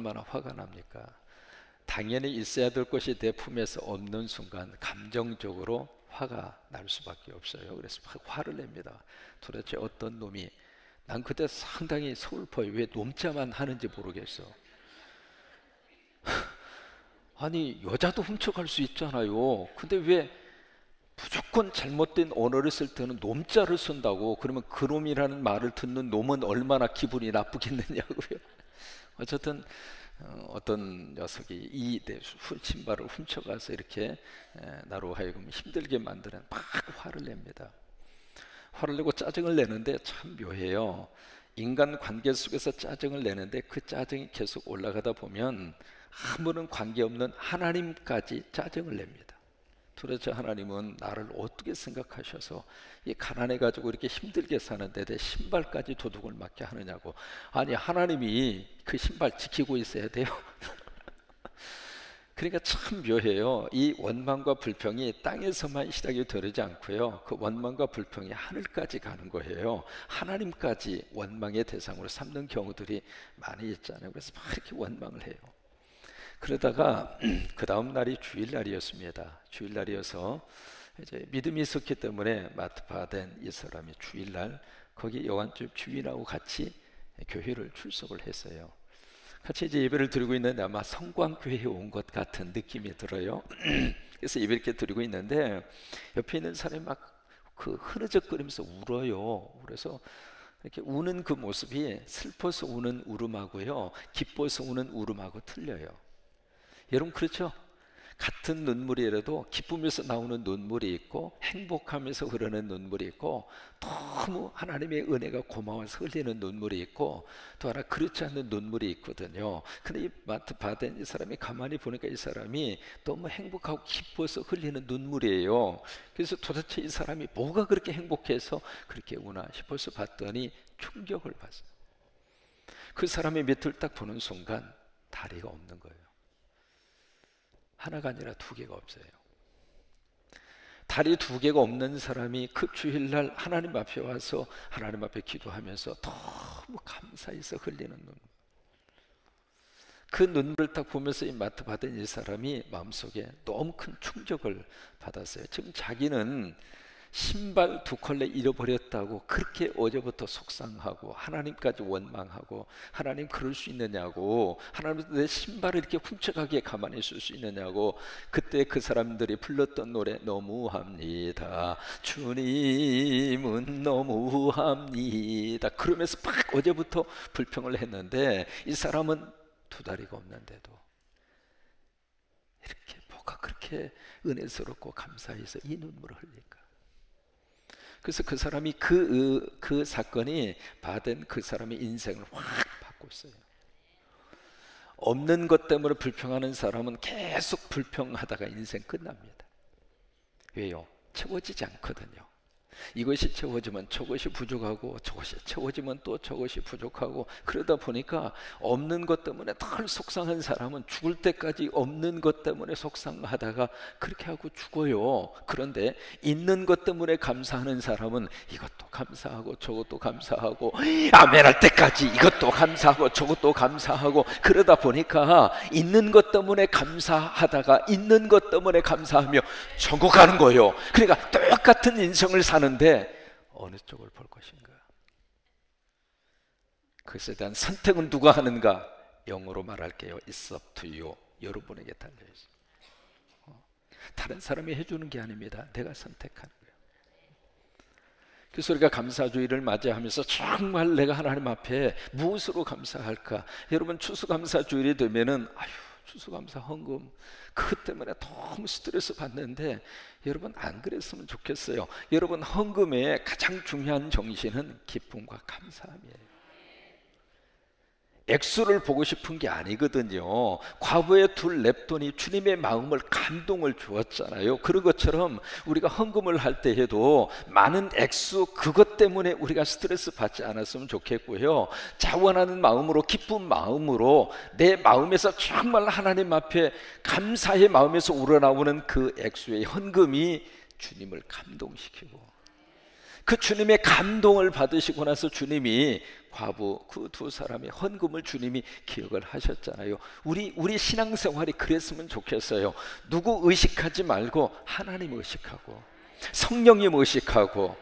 얼마나 화가 납니까? 당연히 있어야 될 것이 내 품에서 없는 순간 감정적으로 화가 날 수밖에 없어요. 그래서 막 화를 냅니다. 도대체 어떤 놈이, 난 그때 상당히 서글퍼요. 왜 놈자만 하는지 모르겠어. 아니 여자도 훔쳐갈 수 있잖아요. 근데 왜 무조건 잘못된 언어를 쓸 때는 놈자를 쓴다고? 그러면 그놈이라는 말을 듣는 놈은 얼마나 기분이 나쁘겠느냐고요. 어쨌든 어떤 녀석이 이 내 신발을 훔쳐가서 이렇게 나로 하여금 힘들게 만드는, 막 화를 냅니다. 화를 내고 짜증을 내는데 참 묘해요. 인간 관계 속에서 짜증을 내는데 그 짜증이 계속 올라가다 보면 아무런 관계없는 하나님까지 짜증을 냅니다. 도대체 하나님은 나를 어떻게 생각하셔서 이 가난해가지고 이렇게 힘들게 사는데 내 신발까지 도둑을 맞게 하느냐고. 아니 하나님이 그 신발 지키고 있어야 돼요? 그러니까 참 묘해요. 이 원망과 불평이 땅에서만 시작이 되지 않고요, 그 원망과 불평이 하늘까지 가는 거예요. 하나님까지 원망의 대상으로 삼는 경우들이 많이 있잖아요. 그래서 막 이렇게 원망을 해요. 그러다가 그 다음 날이 주일날이었습니다. 주일날이어서 이제 믿음이 있었기 때문에 마트파된 이 사람이 주일날 거기 요한집 주인하고 같이 교회를 출석을 했어요. 같이 이제 예배를 드리고 있는데 아마 성광교회에 온 것 같은 느낌이 들어요. 그래서 예배 이렇게 드리고 있는데 옆에 있는 사람이 막 그 흐느적거리면서 울어요. 그래서 이렇게 우는 그 모습이 슬퍼서 우는 울음하고요, 기뻐서 우는 울음하고 틀려요. 여러분 그렇죠? 같은 눈물이라도 기쁨에서 나오는 눈물이 있고 행복하면서 흐르는 눈물이 있고 너무 하나님의 은혜가 고마워서 흘리는 눈물이 있고 또 하나 그렇지 않는 눈물이 있거든요. 근데 이 마트 받은 이 사람이 가만히 보니까 이 사람이 너무 행복하고 기뻐서 흘리는 눈물이에요. 그래서 도대체 이 사람이 뭐가 그렇게 행복해서 그렇게 우나 싶어서 봤더니 충격을 받았어요. 그 사람의 밑을 딱 보는 순간 다리가 없는 거예요. 하나가 아니라 두 개가 없어요. 다리 두 개가 없는 사람이 그 주일날 하나님 앞에 와서 하나님 앞에 기도하면서 너무 감사해서 흘리는 눈물, 그 눈물을 딱 보면서 이 마트 받은 이 사람이 마음속에 너무 큰 충격을 받았어요. 지금 자기는 신발 두 컬레 잃어버렸다고 그렇게 어제부터 속상하고 하나님까지 원망하고, 하나님 그럴 수 있느냐고, 하나님 내 신발을 이렇게 훔쳐가기에 가만히 있을 수 있느냐고. 그때 그 사람들이 불렀던 노래, 너무합니다 주님은 너무합니다, 그러면서 막 어제부터 불평을 했는데 이 사람은 두 다리가 없는데도 이렇게 뭐가 그렇게 은혜스럽고 감사해서 이 눈물을 흘릴까? 그래서 그 사람이 그 사건이 받은 그 사람의 인생을 확 바꿨어요. 없는 것 때문에 불평하는 사람은 계속 불평하다가 인생 끝납니다. 왜요? 채워지지 않거든요. 이것이 채워지면 저것이 부족하고 저것이 채워지면 또 저것이 부족하고, 그러다 보니까 없는 것 때문에 덜 속상한 사람은 죽을 때까지 없는 것 때문에 속상하다가 그렇게 하고 죽어요. 그런데 있는 것 때문에 감사하는 사람은 이것도 감사하고 저것도 감사하고 아멘할 때까지 이것도 감사하고 저것도 감사하고, 그러다 보니까 있는 것 때문에 감사하다가 있는 것 때문에 감사하며 전곡하는 거예요. 그러니까 똑같은 인생을 사는데 어느 쪽을 볼 것인가? 그것에 대한 선택은 누가 하는가? 영어로 말할게요. It's up to you. 여러분에게 달려있어요. 다른 사람이 해주는 게 아닙니다. 내가 선택하는 거예요. 그래서 우리가 감사주의를 맞이하면서 정말 내가 하나님 앞에 무엇으로 감사할까? 여러분 추수감사주일이 되면은 추수감사 헌금 그것 때문에 너무 스트레스 받는데, 여러분 안 그랬으면 좋겠어요. 여러분 헌금의 가장 중요한 정신은 기쁨과 감사함이에요. 액수를 보고 싶은 게 아니거든요. 과부의 둘 랩돈이 주님의 마음을 감동을 주었잖아요. 그런 것처럼 우리가 헌금을 할 때 해도 많은 액수 그것 때문에 우리가 스트레스 받지 않았으면 좋겠고요. 자원하는 마음으로, 기쁜 마음으로 내 마음에서 정말 하나님 앞에 감사의 마음에서 우러나오는 그 액수의 헌금이 주님을 감동시키고 그 주님의 감동을 받으시고 나서 주님이 과부 그 두 사람의 헌금을 주님이 기억을 하셨잖아요. 우리 신앙생활이 그랬으면 좋겠어요. 누구 의식하지 말고 하나님 의식하고 성령님 의식하고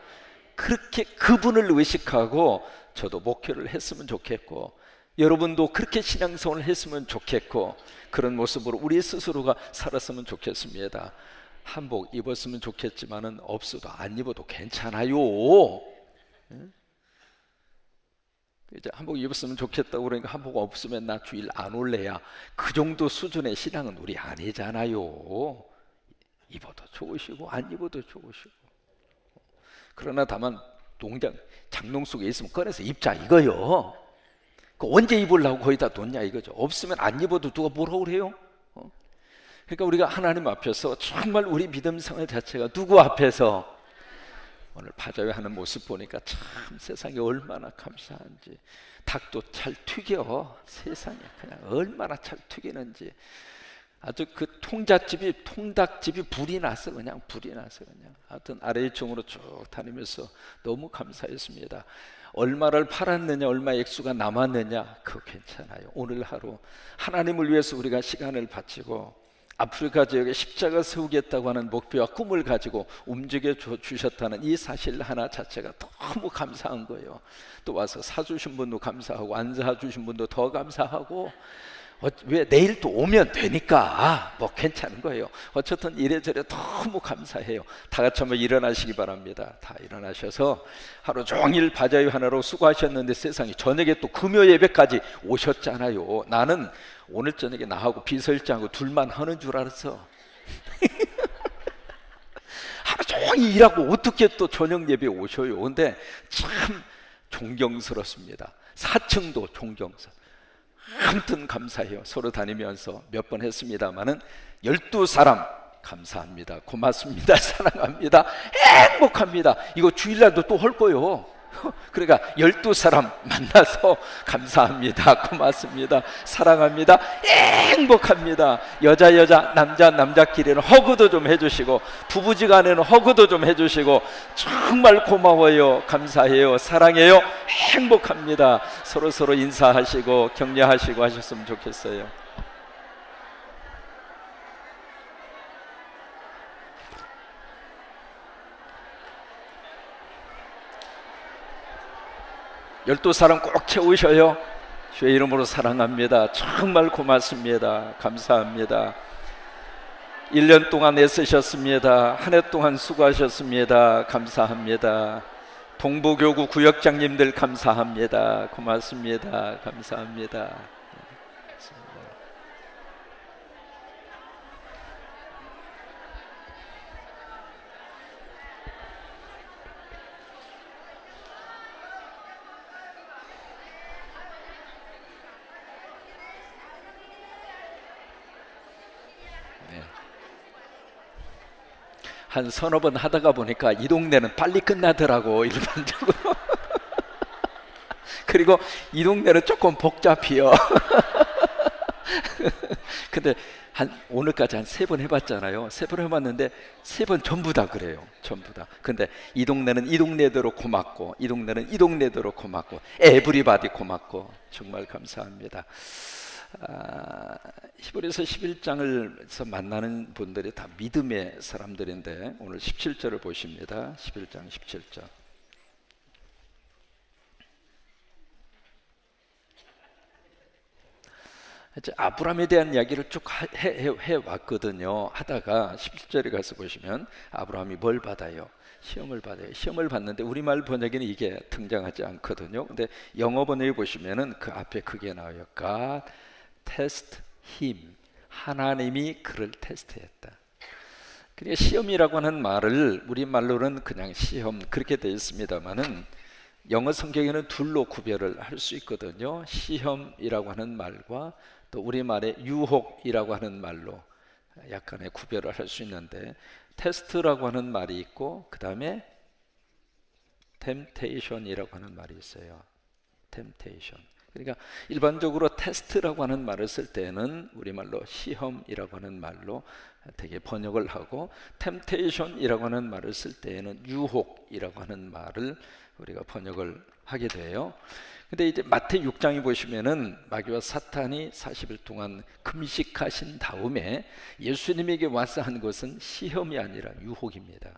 그렇게 그분을 의식하고 저도 목회를 했으면 좋겠고 여러분도 그렇게 신앙생활을 했으면 좋겠고 그런 모습으로 우리 스스로가 살았으면 좋겠습니다. 한복 입었으면 좋겠지만은 없어도 안 입어도 괜찮아요. 이제 한복 입었으면 좋겠다고 그러니까 한복 없으면 나 주일 안 올래야 그 정도 수준의 신앙은 우리 아니잖아요. 입어도 좋으시고 안 입어도 좋으시고. 그러나 다만 농장 장롱 속에 있으면 꺼내서 입자 이거요. 그 언제 입으려고 거기다 뒀냐 이거죠. 없으면 안 입어도 누가 뭐라고 그래요? 그러니까 우리가 하나님 앞에서 정말 우리 믿음 생활 자체가 누구 앞에서 오늘 바자회하는 모습 보니까 참 세상에 얼마나 감사한지. 닭도 잘 튀겨. 세상에 그냥 얼마나 잘 튀기는지. 아주 그 통닭집이 불이 나서 그냥 하여튼 아래 1층으로 쭉 다니면서 너무 감사했습니다. 얼마를 팔았느냐 얼마 액수가 남았느냐 그거 괜찮아요. 오늘 하루 하나님을 위해서 우리가 시간을 바치고 아프리카 지역에 십자가 세우겠다고 하는 목표와 꿈을 가지고 움직여 주셨다는 이 사실 하나 자체가 너무 감사한 거예요. 또 와서 사주신 분도 감사하고 안 사주신 분도 더 감사하고 왜 내일 또 오면 되니까 뭐 괜찮은 거예요. 어쨌든 이래저래 너무 감사해요. 다 같이 한번 일어나시기 바랍니다. 다 일어나셔서 하루 종일 바자회 하나로 수고하셨는데 세상에 저녁에 또 금요 예배까지 오셨잖아요. 나는 오늘 저녁에 나하고 비서실장하고 둘만 하는 줄 알았어. 하루 종일 일하고 어떻게 또 저녁 예배에 오셔요. 근데 참 존경스럽습니다. 4층도 존경스러워. 아무튼 감사해요. 서로 다니면서 몇 번 했습니다마는 12사람 감사합니다. 고맙습니다. 사랑합니다. 행복합니다. 이거 주일날도 또 할 거예요. 그러니까 12사람 만나서 감사합니다. 고맙습니다. 사랑합니다. 행복합니다. 여자 남자끼리는 허그도 좀 해주시고 부부지간에는 허그도 좀 해주시고 정말 고마워요. 감사해요. 사랑해요. 행복합니다. 서로 인사하시고 격려하시고 하셨으면 좋겠어요. 열두 사람 꼭 채우셔요. 주의 이름으로 사랑합니다. 정말 고맙습니다. 감사합니다. 1년 동안 애쓰셨습니다. 한 해 동안 수고하셨습니다. 감사합니다. 동부교구 구역장님들 감사합니다. 고맙습니다. 감사합니다. 한 서너 번 하다가 보니까 이 동네는 빨리 끝나더라고 일반적으로. 그리고 이 동네는 조금 복잡해요. 근데 오늘까지 한 3번 해봤잖아요. 3번 해봤는데 3번 전부 다 그래요. 전부 다. 근데 이 동네는 이 동네대로 고맙고 이 동네는 이 동네대로 고맙고 에브리바디 고맙고 정말 감사합니다. 히브리서 11장을 만나는 분들이 다 믿음의 사람들인데 오늘 17절을 보십니다. 11장 17절. 이제 아브라함에 대한 이야기를 쭉 해왔거든요. 하다가 17절에 가서 보시면 아브라함이 뭘 받아요? 시험을 받아요. 시험을 받는데 우리말 번역에는 이게 등장하지 않거든요. 근데 영어 번역에 보시면은 그 앞에 그게 나와요. God test him. 하나님이 그를 테스트했다. 그러니까 시험이라고 하는 말을 우리말로는 그냥 시험 그렇게 되어 있습니다만은 영어 성경에는 둘로 구별을 할 수 있거든요. 시험이라고 하는 말과 또 우리말의 유혹이라고 하는 말로 약간의 구별을 할 수 있는데 테스트라고 하는 말이 있고 그 다음에 temptation이라고 하는 말이 있어요. temptation. 그러니까 일반적으로 테스트라고 하는 말을 쓸 때는 우리말로 시험이라고 하는 말로 되게 번역을 하고, 템테이션이라고 하는 말을 쓸 때에는 유혹이라고 하는 말을 우리가 번역을 하게 돼요. 근데 이제 마태복음 6장에 보시면은 마귀와 사탄이 40일 동안 금식하신 다음에 예수님에게 와서 한 것은 시험이 아니라 유혹입니다.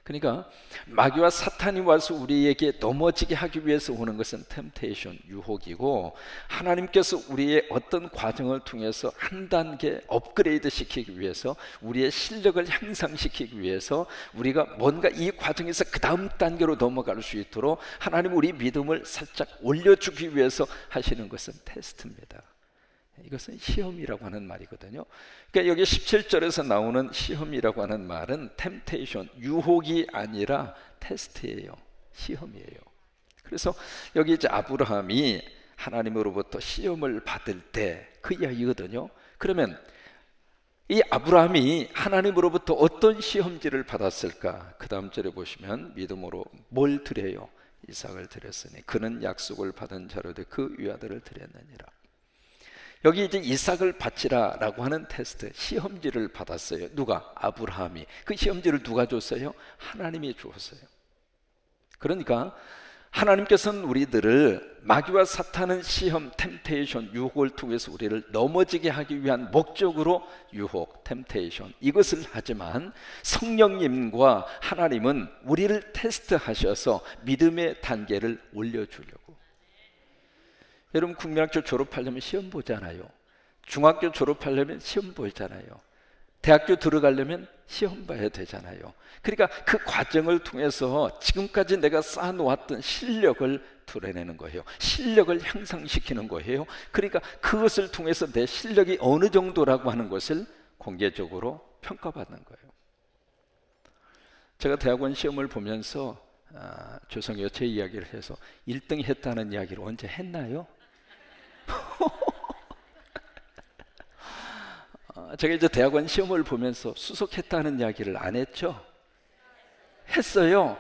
그러니까 마귀와 사탄이 와서 우리에게 넘어지게 하기 위해서 오는 것은 템테이션, 유혹이고, 하나님께서 우리의 어떤 과정을 통해서 한 단계 업그레이드 시키기 위해서, 우리의 실력을 향상시키기 위해서, 우리가 뭔가 이 과정에서 그 다음 단계로 넘어갈 수 있도록 하나님 우리 믿음을 살짝 올려주기 위해서 하시는 것은 테스트입니다. 이것은 시험이라고 하는 말이거든요. 그러니까 여기 17절에서 나오는 시험이라고 하는 말은 템테이션, 유혹이 아니라 테스트예요. 시험이에요. 그래서 여기 이제 아브라함이 하나님으로부터 시험을 받을 때 그 이야기거든요. 그러면 이 아브라함이 하나님으로부터 어떤 시험지를 받았을까? 그 다음 절에 보시면 믿음으로 뭘 드려요? 이삭을 드렸으니 그는 약속을 받은 자로되 그 위아들을 드렸느니라. 여기 이제 이삭을 바치라 라고 하는 테스트, 시험지를 받았어요. 누가? 아브라함이. 그 시험지를 누가 줬어요? 하나님이 주었어요. 그러니까 하나님께서는 우리들을 마귀와 사탄은 시험, 템테이션, 유혹을 통해서 우리를 넘어지게 하기 위한 목적으로 유혹, 템테이션 이것을 하지만, 성령님과 하나님은 우리를 테스트하셔서 믿음의 단계를 올려주려고. 여러분, 국민학교 졸업하려면 시험 보잖아요. 중학교 졸업하려면 시험 보잖아요. 대학교 들어가려면 시험 봐야 되잖아요. 그러니까 그 과정을 통해서 지금까지 내가 쌓아놓았던 실력을 드러내는 거예요. 실력을 향상시키는 거예요. 그러니까 그것을 통해서 내 실력이 어느 정도라고 하는 것을 공개적으로 평가받는 거예요. 제가 대학원 시험을 보면서 죄송해요, 제 이야기를 해서 1등 했다는 이야기를 언제 했나요? 제가 이제 대학원 시험을 보면서 수석했다는 이야기를 안 했죠? 했어요.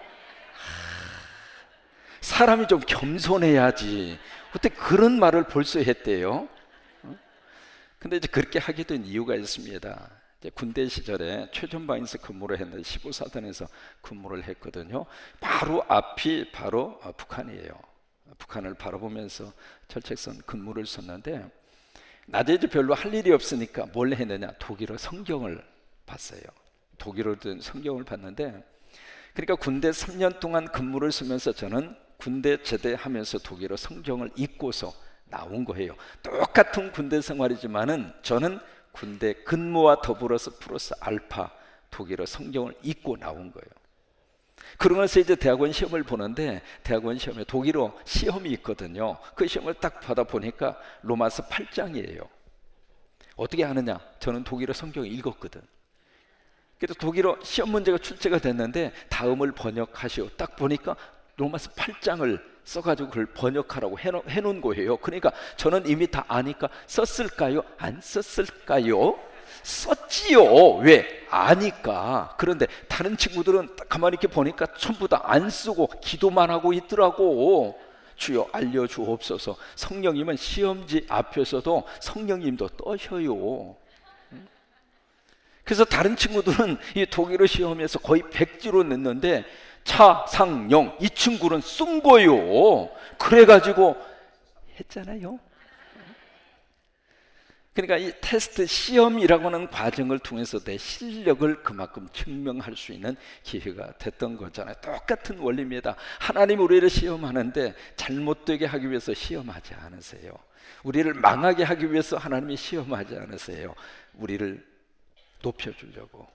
사람이 좀 겸손해야지 어떻게 그런 말을 벌써 했대요? 근데 이제 그렇게 하게 된 이유가 있습니다. 이제 군대 시절에 최전방에서 근무를 했는데 15사단에서 근무를 했거든요. 바로 앞이 바로 북한이에요. 북한을 바라보면서 철책선 근무를 썼는데, 낮에 이제 별로 할 일이 없으니까 뭘 했느냐? 독일어 성경을 봤어요. 독일어로 된 성경을 봤는데, 그러니까 군대 3년 동안 근무를 쓰면서 저는 군대 제대하면서 독일어 성경을 읽고서 나온 거예요. 똑같은 군대 생활이지만은 저는 군대 근무와 더불어서 플러스 알파 독일어 성경을 읽고 나온 거예요. 그러면서 이제 대학원 시험을 보는데, 대학원 시험에 독일어 시험이 있거든요. 그 시험을 딱 받아보니까 로마서 8장이에요. 어떻게 아느냐? 저는 독일어 성경을 읽었거든. 그래서 독일어 시험 문제가 출제가 됐는데 다음을 번역하시오. 딱 보니까 로마서 8장을 써가지고 그걸 번역하라고 해놓은 거예요. 그러니까 저는 이미 다 아니까 썼을까요? 안 썼을까요? 썼지요. 왜? 아니까. 그런데 다른 친구들은 가만히 이렇게 보니까 전부 다 안 쓰고 기도만 하고 있더라고. 주여 알려주옵소서. 성령님은 시험지 앞에서도 성령님도 떠셔요. 그래서 다른 친구들은 이 독일어 시험에서 거의 100지로 냈는데 차상영 이 친구는 쓴 거예요. 그래가지고 했잖아요. 그러니까 이 테스트, 시험이라고 하는 과정을 통해서 내 실력을 그만큼 증명할 수 있는 기회가 됐던 거잖아요. 똑같은 원리입니다. 하나님 우리를 시험하는데 잘못되게 하기 위해서 시험하지 않으세요. 우리를 망하게 하기 위해서 하나님이 시험하지 않으세요. 우리를 높여주려고,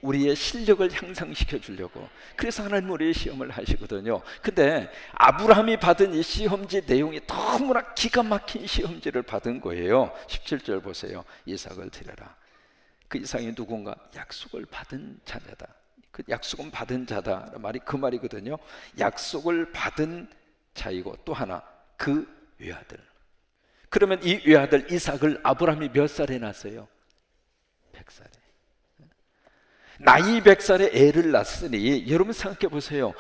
우리의 실력을 향상시켜 주려고. 그래서 하나님 우리의 시험을 하시거든요. 근데 아브라함이 받은 이 시험지 내용이 너무나 기가 막힌 시험지를 받은 거예요. 17절 보세요. 이삭을 드려라. 그 이삭이 누군가? 약속을 받은 자녀다. 그 약속은 받은 자다 말이 그 말이거든요. 약속을 받은 자이고 또 하나 그 외아들. 그러면 이 외아들 이삭을 아브라함이 몇 살에 낳았어요? 100살에. 나이 100살에 애를 낳았으니 여러분 생각해 보세요.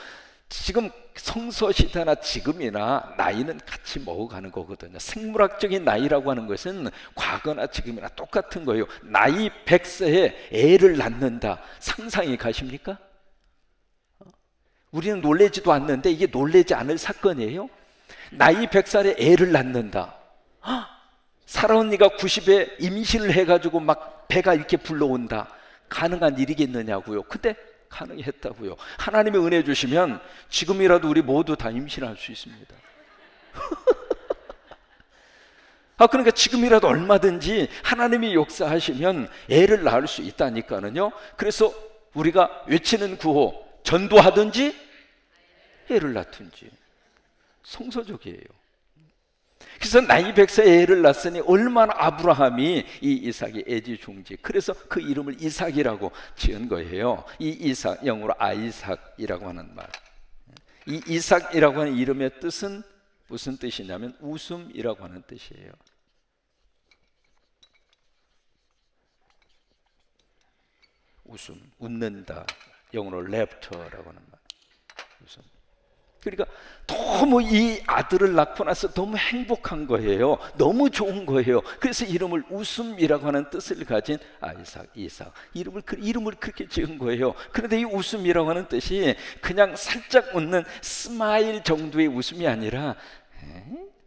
지금 성서시대나 지금이나 나이는 같이 먹어가는 거거든요. 생물학적인 나이라고 하는 것은 과거나 지금이나 똑같은 거예요. 나이 100세에 애를 낳는다. 상상이 가십니까? 우리는 놀라지도 않는데 이게 놀라지 않을 사건이에요. 나이 100살에 애를 낳는다. 살아언니가 90에 임신을 해가지고 막 배가 이렇게 불러온다. 가능한 일이겠느냐고요. 근데 가능했다고요. 하나님의 은혜 주시면 지금이라도 우리 모두 다 임신할 수 있습니다. 그러니까 지금이라도 얼마든지 하나님이 역사하시면 애를 낳을 수 있다니까는요. 그래서 우리가 외치는 구호, 전도하든지 애를 낳든지, 성서적이에요. 그래서 나이 100세에 애를 낳았으니 얼마나 아브라함이 이 이삭이 애지중지, 그래서 그 이름을 이삭이라고 지은 거예요. 이 이삭, 영어로 아이삭이라고 하는 말. 이 이삭이라고 하는 이름의 뜻은 무슨 뜻이냐면 웃음이라고 하는 뜻이에요. 웃음, 웃는다. 영어로 laughter라고 하는 말. 웃음. 그러니까 너무 이 아들을 낳고 나서 너무 행복한 거예요. 너무 좋은 거예요. 그래서 이름을 웃음이라고 하는 뜻을 가진 이삭. 이름을 그렇게 지은 거예요. 그런데 이 웃음이라고 하는 뜻이 그냥 살짝 웃는 스마일 정도의 웃음이 아니라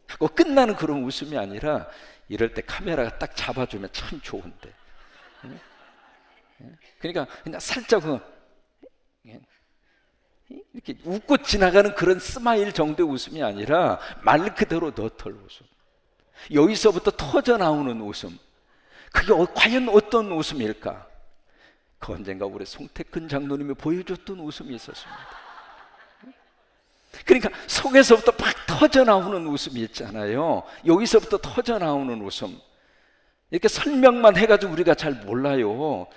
하고 끝나는 그런 웃음이 아니라 이럴 때 카메라가 딱 잡아주면 참 좋은데. 그러니까 그냥 살짝 이렇게 웃고 지나가는 그런 스마일 정도의 웃음이 아니라 말 그대로 너털 웃음, 여기서부터 터져 나오는 웃음. 그게 과연 어떤 웃음일까? 그 언젠가 우리 송태근 장로님이 보여줬던 웃음이 있었습니다. 그러니까 속에서부터 막 터져 나오는 웃음이 있잖아요. 여기서부터 터져 나오는 웃음. 이렇게 설명만 해가지고 우리가 잘 몰라요.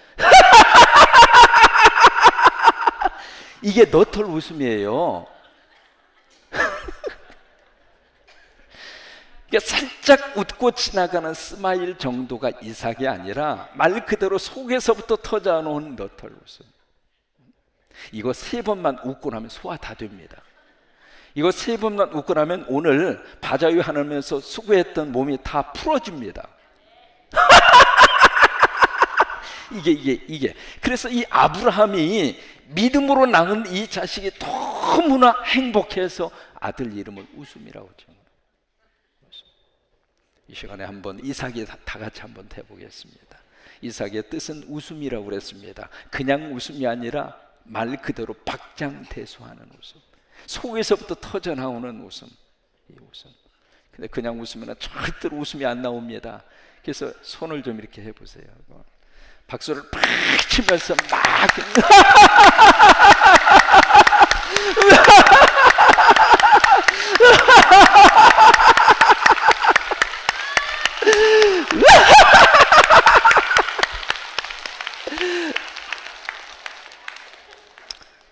이게 너털 웃음이에요. 그러니까 살짝 웃고 지나가는 스마일 정도가 이삭이 아니라 말 그대로 속에서부터 터져나오는 너털 웃음. 이거 3번만 웃고 나면 소화 다 됩니다. 이거 3번만 웃고 나면 오늘 바자회 하면서 수고했던 몸이 다 풀어집니다. 이게. 그래서 이 아브라함이 믿음으로 낳은 이 자식이 너무나 행복해서 아들 이름을 웃음이라고 지은 거예요. 이 시간에 한번 이삭이 다 같이 한번 해보겠습니다. 이삭의 뜻은 웃음이라고 그랬습니다. 그냥 웃음이 아니라 말 그대로 박장대소하는 웃음, 속에서부터 터져 나오는 웃음. 이 웃음. 근데 그냥 웃으면 절대로 웃음이 안 나옵니다. 그래서 손을 좀 이렇게 해보세요. 박수를 팍 치면서 막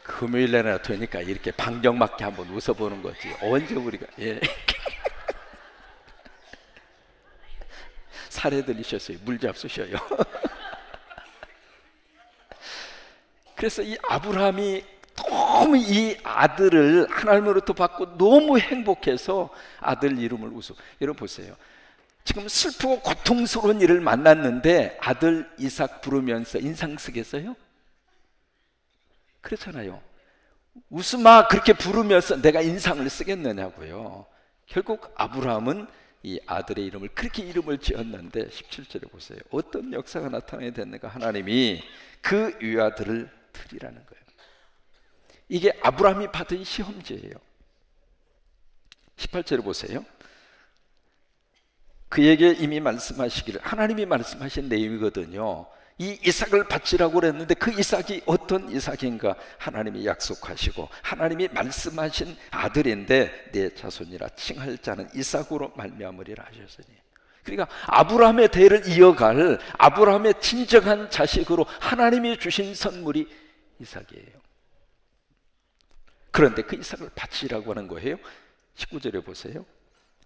금요일날이나 되니까 이렇게 방정맞게 한번 웃어보는 거지. 언제 우리가 살해 들리셨어요? 물 잡수셔요. 그래서 이 아브라함이 너무 이 아들을 하나님으로부터 받고 너무 행복해서 아들 이름을 웃음. 여러분 보세요. 지금 슬프고 고통스러운 일을 만났는데 아들 이삭 부르면서 인상 쓰겠어요? 그렇잖아요. 웃음아 그렇게 부르면서 내가 인상을 쓰겠느냐고요. 결국 아브라함은 이 아들의 이름을 그렇게 이름을 지었는데 17절에 보세요. 어떤 역사가 나타나야 됐는가? 하나님이 그 유아들을 드리라는 거예요. 이게 아브라함이 받은 시험지예요. 18절에 보세요. 그에게 이미 말씀하시기를, 하나님이 말씀하신 내용이거든요. 이 이삭을 바치라고 그랬는데 그 이삭이 어떤 이삭인가? 하나님이 약속하시고 하나님이 말씀하신 아들인데 내 자손이라 칭할 자는 이삭으로 말미암으리라 하셨으니, 그러니까 아브라함의 대를 이어갈 아브라함의 진정한 자식으로 하나님이 주신 선물이 이삭이에요. 그런데 그 이삭을 바치라고 하는 거예요. 19절에 보세요.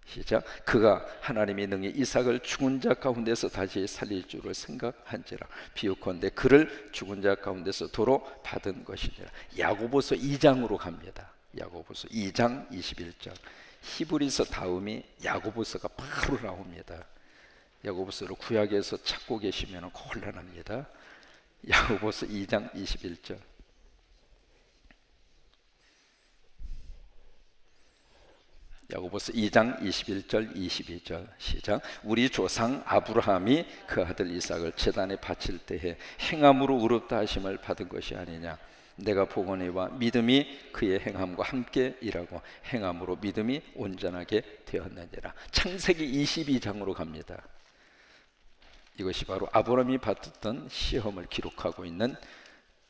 시작. 그가 하나님이 능히 이삭을 죽은 자 가운데서 다시 살릴 줄을 생각한지라 비유컨대 그를 죽은 자 가운데서 도로 받은 것이니라. 야고보서 2장으로 갑니다. 야고보서 2장 21절. 히브리서 다음이 야고보서가 바로 나옵니다. 야고보서를 구약에서 찾고 계시면 곤란합니다. 야고보서 2장 21절. 야고보서 2장 21절 22절 시작. 우리 조상 아브라함이 그 아들 이삭을 제단에 바칠 때에 행함으로 의롭다 하심을 받은 것이 아니냐. 내가 보거니와 믿음이 그의 행함과 함께 일하고 행함으로 믿음이 온전하게 되었느니라. 창세기 22장으로 갑니다. 이것이 바로 아브라함이 받았던 시험을 기록하고 있는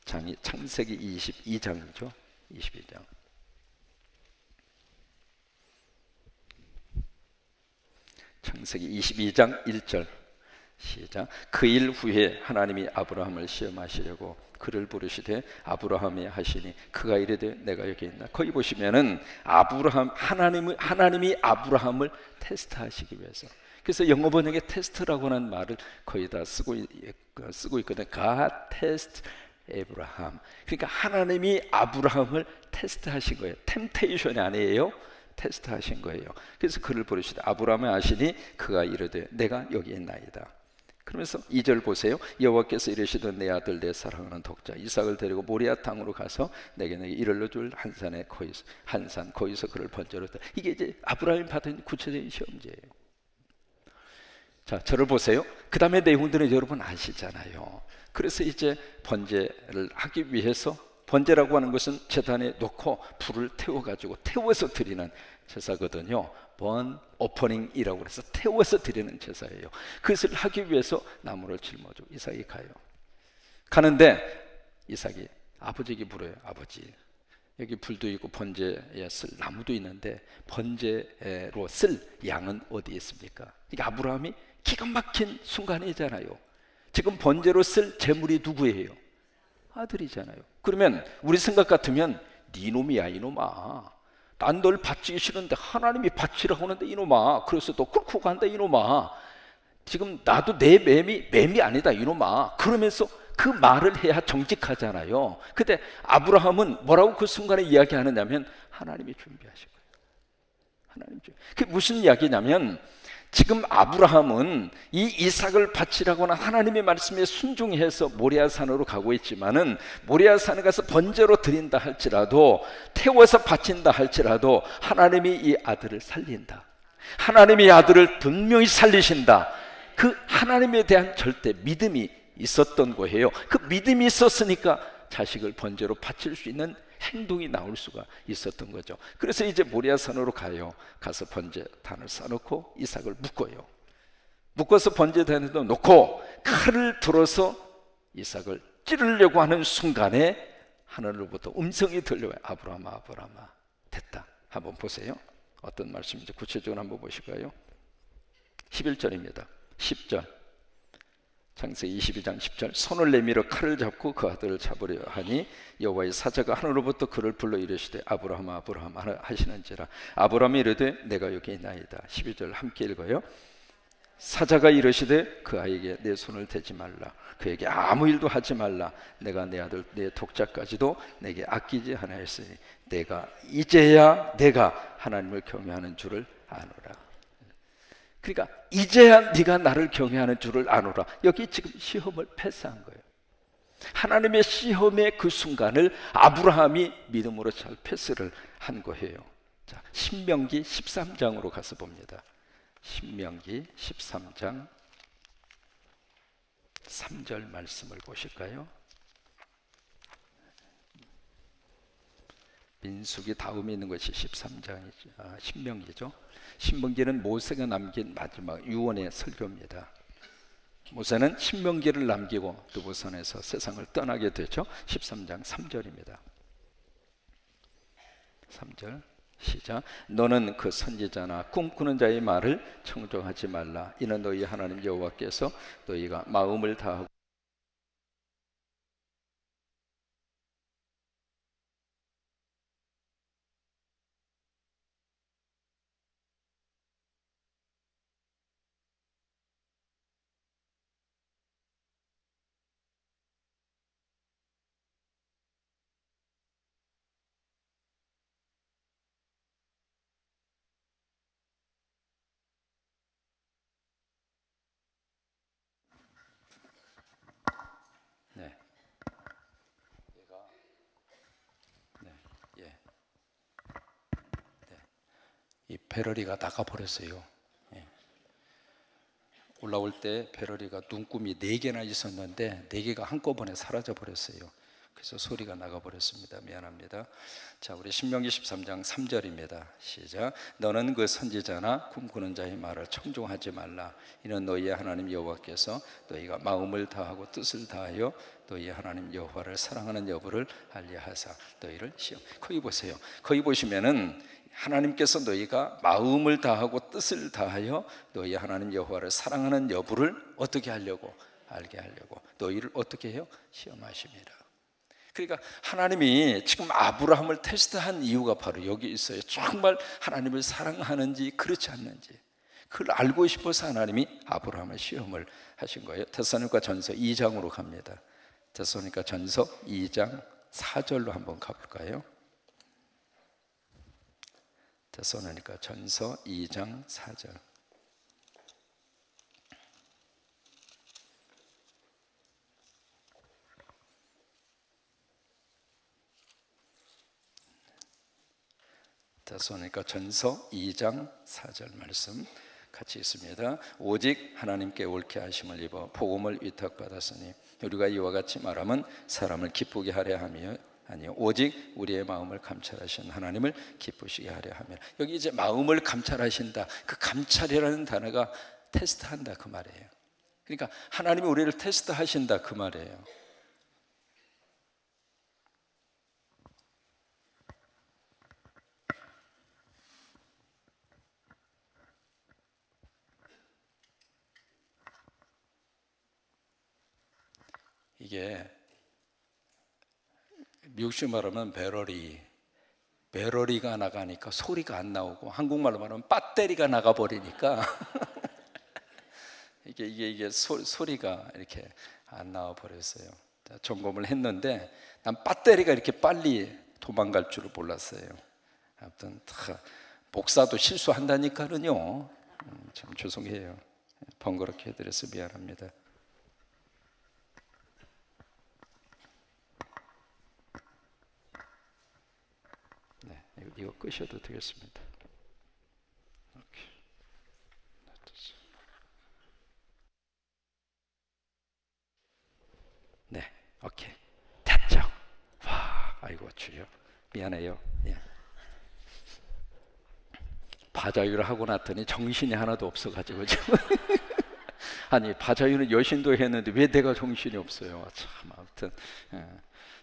장이 창세기 22장이죠. 22장. 창세기 22장 1절 시작. 그 일 후에 하나님이 아브라함을 시험하시려고 그를 부르시되 아브라함이 하시니 그가 이르되 내가 여기 있나. 거기 보시면은 하나님이 아브라함을 테스트하시기 위해서. 그래서 영어 번역에 테스트라고 하는 말을 거의 다 쓰고 있거든. God test Abraham. 그러니까 하나님이 아브라함을 테스트하신 거예요. 템테이션이 아니에요. 테스트하신 거예요. 그래서 그를 부르시되 아브라함이 하시니 그가 이르되 내가 여기 있나이다. 그러면서 2절 보세요. 여호와께서 이르시던 내 아들 내 사랑하는 독자 이삭을 데리고 모리아 땅으로 가서 내게 이르러 줄 한 산에 거기서 그를 번제로 드려. 이게 이제 아브라함이 받은 구체적인 시험제예요. 자, 저를 보세요. 그 다음에 내용들은 여러분 아시잖아요. 그래서 이제 번제를 하기 위해서, 번제라고 하는 것은 제단에 놓고 불을 태워서 드리는 제사거든요. 번 오퍼닝이라고 해서 태워서 드리는 제사예요. 그것을 하기 위해서 나무를 짊어지고 이삭이 가는데 이삭이 아버지에게 물어요. 아버지, 여기 불도 있고 번제에 쓸 나무도 있는데 번제로 쓸 양은 어디에 있습니까? 그러니까 아브라함이 기가 막힌 순간이잖아요. 지금 번제로 쓸 제물이 누구예요? 아들이잖아요. 그러면 우리 생각 같으면 네 놈이야 이놈아. 난 널 바치기 싫은데 하나님이 바치라고 하는데 이놈아. 그래서 너 끌고 간다 이놈아. 지금 나도 내 맴이 아니다 이놈아. 그러면서 그 말을 해야 정직하잖아요. 근데 아브라함은 뭐라고 그 순간에 이야기하느냐면 하나님이 준비하신 거예요. 그게 무슨 이야기냐면 지금 아브라함은 이 이삭을 바치라고 하는 하나님의 말씀에 순종해서 모리아산으로 가고 있지만은 모리아산에 가서 번제로 드린다 할지라도 태워서 바친다 할지라도 하나님이 이 아들을 살린다. 하나님이 이 아들을 분명히 살리신다. 그 하나님에 대한 절대 믿음이 있었던 거예요. 그 믿음이 있었으니까 자식을 번제로 바칠 수 있는 행동이 나올 수가 있었던 거죠. 그래서 이제 모리아산으로 가서 번제단을 쌓아놓고 이삭을 묶어서 번제단에도 놓고 칼을 들어서 이삭을 찌르려고 하는 순간에 하늘로부터 음성이 들려와요. 아브라함아 아브라함아. 됐다. 한번 보세요. 어떤 말씀인지 구체적으로 한번 보실까요? 11절입니다 10절 창세기 22장 10절. 손을 내밀어 칼을 잡고 그 아들을 잡으려 하니 여호와의 사자가 하늘로부터 그를 불러 이르시되 아브라함아 아브라함아 하시는지라. 아브라함이 이르되 내가 여기 있나이다. 12절 함께 읽어요. 사자가 이르시되 그 아이에게 내 손을 대지 말라. 그에게 아무 일도 하지 말라. 내가 내 아들 내 독자까지도 내게 아끼지 아니하였으니 이제야 내가 하나님을 경외하는 줄을 아노라. 그러니까 이제야 네가 나를 경외하는 줄을 아노라. 여기 지금 시험을 패스한 거예요. 하나님의 시험의 그 순간을 아브라함이 믿음으로 잘 패스를 한 거예요. 자, 신명기 13장으로 가서 봅니다. 신명기 13장 3절 말씀을 보실까요? 민수기 다음에 있는 것이 13장이죠. 신명기죠. 신명기는 모세가 남긴 마지막 유언의 설교입니다. 모세는 신명기를 남기고 두보산에서 세상을 떠나게 되죠. 13장 3절입니다. 3절 시작. 너는 그 선지자나 꿈꾸는 자의 말을 청종하지 말라. 이는 너희 하나님 여호와께서 너희가 마음을 다하고 배럴이가 나가버렸어요. 예. 올라올 때 배럴이가 눈금이 4개나 있었는데 4개가 한꺼번에 사라져 버렸어요. 그래서 소리가 나가버렸습니다. 미안합니다. 자, 우리 신명기 13장 3절입니다. 시작. 너는 그 선지자나 꿈꾸는 자의 말을 청종하지 말라. 이는 너희의 하나님 여호와께서 너희가 마음을 다하고 뜻을 다하여 너희의 하나님 여호와를 사랑하는 여부를 알리하사 너희를 시험. 거기 보세요. 거기 보시면은 하나님께서 너희가 마음을 다하고 뜻을 다하여 너희 하나님 여호와를 사랑하는 여부를 어떻게 하려고? 알게 하려고 너희를 어떻게 해요? 시험하십니다. 그러니까 하나님이 지금 아브라함을 테스트한 이유가 바로 여기 있어요. 정말 하나님을 사랑하는지 그렇지 않는지 그걸 알고 싶어서 하나님이 아브라함을 시험을 하신 거예요. 데살로니가 전서 2장으로 갑니다. 데살로니가 전서 2장 4절로 한번 가볼까요? 데살로니가 전서 2장 4절. 데살로니가 전서 2장 4절 말씀 같이 있습니다. 오직 하나님께 옳게 하심을 입어 복음을 위탁받았으니 우리가 이와 같이 말하면 사람을 기쁘게 하려 하며 아니요 오직 우리의 마음을 감찰하신 하나님을 기쁘시게 하려 하며. 여기 이제 마음을 감찰하신다. 그 감찰이라는 단어가 테스트한다 그 말이에요. 그러니까 하나님이 우리를 테스트하신다 그 말이에요. 이게 미국식 말하면 배럴이가 나가니까 소리가 안 나오고 한국말로 말하면 배터리가 나가버리니까 이게 소리가 이렇게 안 나와 버렸어요. 점검을 했는데 난 배터리가 이렇게 빨리 도망갈 줄을 몰랐어요. 아무튼 목사도 실수한다니까는요. 참 죄송해요. 번거롭게 해드려서 미안합니다. 이거 끄셔도 되겠습니다. 오케이. 네, 오케이. 됐죠? 와, 아이고 주여, 미안해요. 예. 바자유를 하고 났더니 정신이 하나도 없어가지고 지금 아니 바자유는 여신도 했는데 왜 내가 정신이 없어요? 참 아무튼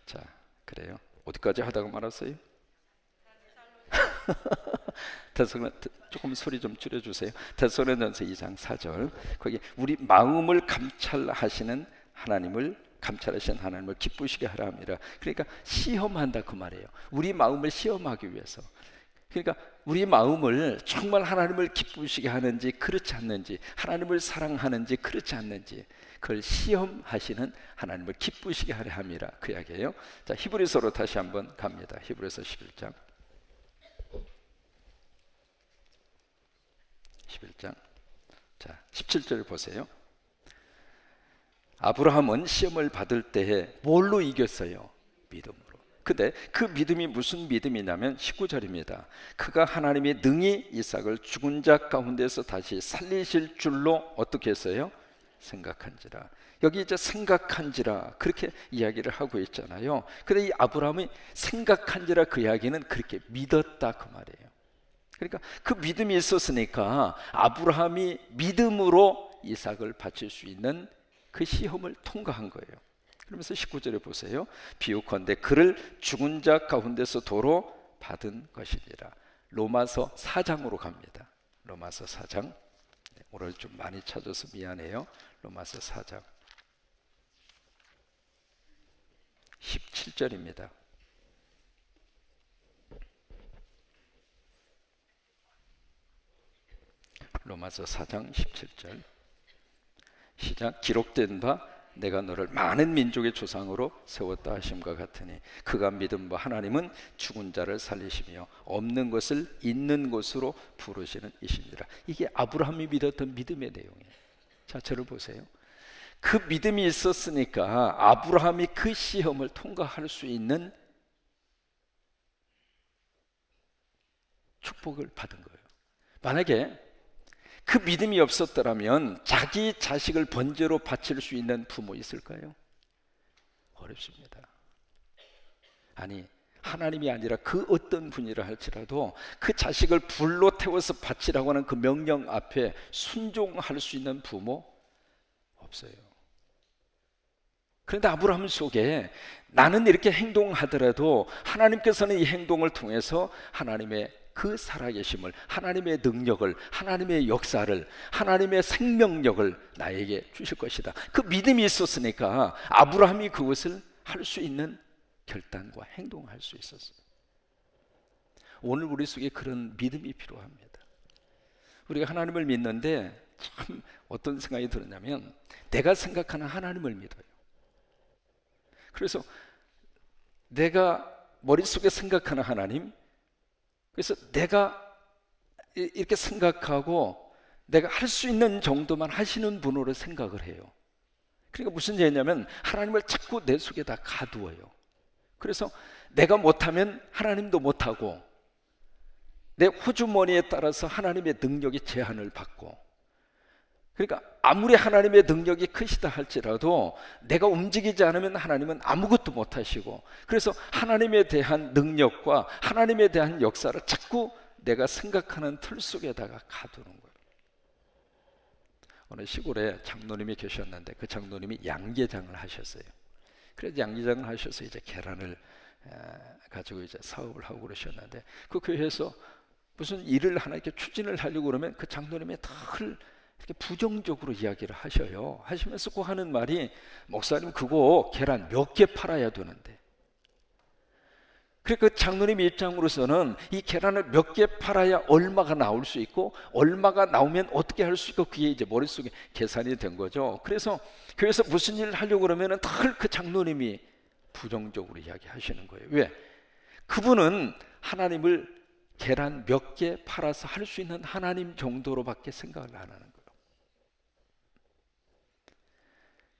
자 그래요. 어디까지 하다가 말았어요? 조금 소리 좀 줄여주세요. 데살로니가전서 2장 4절 거기 우리 마음을 감찰하시는 하나님을 감찰하시는 하나님을 기쁘시게 하라 함이라. 그러니까 시험한다 그 말이에요. 우리 마음을 시험하기 위해서. 그러니까 우리 마음을 정말 하나님을 기쁘시게 하는지 그렇지 않는지, 하나님을 사랑하는지 그렇지 않는지 그걸 시험하시는 하나님을 기쁘시게 하려 함이라 그 이야기예요. 자, 히브리서로 다시 한번 갑니다. 히브리서 11장 11장 자 17절 보세요. 아브라함은 시험을 받을 때에 뭘로 이겼어요? 믿음으로. 근데 그 믿음이 무슨 믿음이냐면 19절입니다. 그가 하나님이 능히 이삭을 죽은 자 가운데서 다시 살리실 줄로 어떻게 했어요? 생각한지라. 여기 이제 생각한지라 그렇게 이야기를 하고 있잖아요. 근데 이 아브라함이 생각한지라 그 이야기는 그렇게 믿었다 그 말이에요. 그러니까 그 믿음이 있었으니까 아브라함이 믿음으로 이삭을 바칠 수 있는 그 시험을 통과한 거예요. 그러면서 19절에 보세요. 비유컨대 그를 죽은 자 가운데서 도로 받은 것이니라. 로마서 4장으로 갑니다. 로마서 4장 오늘 좀 많이 찾아서 미안해요. 로마서 4장 17절입니다. 로마서 4장 17절 시작. 기록된 바 내가 너를 많은 민족의 조상으로 세웠다 하심과 같으니 그가 믿은 바 하나님은 죽은 자를 살리시며 없는 것을 있는 것으로 부르시는 이시니라. 이게 아브라함이 믿었던 믿음의 내용이에요. 자, 저를 보세요. 그 믿음이 있었으니까 아브라함이 그 시험을 통과할 수 있는 축복을 받은 거예요. 만약에 그 믿음이 없었더라면 자기 자식을 번제로 바칠 수 있는 부모 있을까요? 어렵습니다. 아니, 하나님이 아니라 그 어떤 분이라 할지라도 그 자식을 불로 태워서 바치라고 하는 그 명령 앞에 순종할 수 있는 부모 없어요. 그런데 아브라함 속에 나는 이렇게 행동하더라도 하나님께서는 이 행동을 통해서 하나님의 그 살아계심을, 하나님의 능력을, 하나님의 역사를, 하나님의 생명력을 나에게 주실 것이다. 그 믿음이 있었으니까 아브라함이 그것을 할 수 있는 결단과 행동을 할 수 있었어요. 오늘 우리 속에 그런 믿음이 필요합니다. 우리가 하나님을 믿는데 참 어떤 생각이 들었냐면 내가 생각하는 하나님을 믿어요. 그래서 내가 머릿속에 생각하는 하나님, 그래서 내가 이렇게 생각하고 내가 할 수 있는 정도만 하시는 분으로 생각을 해요. 그러니까 무슨 얘기냐면 하나님을 자꾸 내 속에다 가두어요. 그래서 내가 못하면 하나님도 못하고 내 호주머니에 따라서 하나님의 능력이 제한을 받고, 그러니까 아무리 하나님의 능력이 크시다 할지라도 내가 움직이지 않으면 하나님은 아무것도 못하시고, 그래서 하나님에 대한 능력과 하나님에 대한 역사를 자꾸 내가 생각하는 틀 속에다가 가두는 거예요. 어느 시골에 장로님이 계셨는데 그 장로님이 양계장을 하셨어요. 그래서 양계장을 하셔서 이제 계란을 가지고 이제 사업을 하고 그러셨는데 그 교회에서 무슨 일을 하나 이렇게 추진을 하려고 그러면 그 장로님이 늘 이렇게 부정적으로 이야기를 하셔요. 하시면서 꼭 하는 말이, 목사님 그거 계란 몇 개 팔아야 되는데. 그러니까 그 장로님 입장으로서는 이 계란을 몇 개 팔아야 얼마가 나올 수 있고 얼마가 나오면 어떻게 할 수 있고, 그게 이제 머릿속에 계산이 된 거죠. 그래서 교회에서 무슨 일을 하려고 그러면 늘 그 장로님이 부정적으로 이야기하시는 거예요. 왜? 그분은 하나님을 계란 몇 개 팔아서 할 수 있는 하나님 정도로밖에 생각을 안 하는 거예요.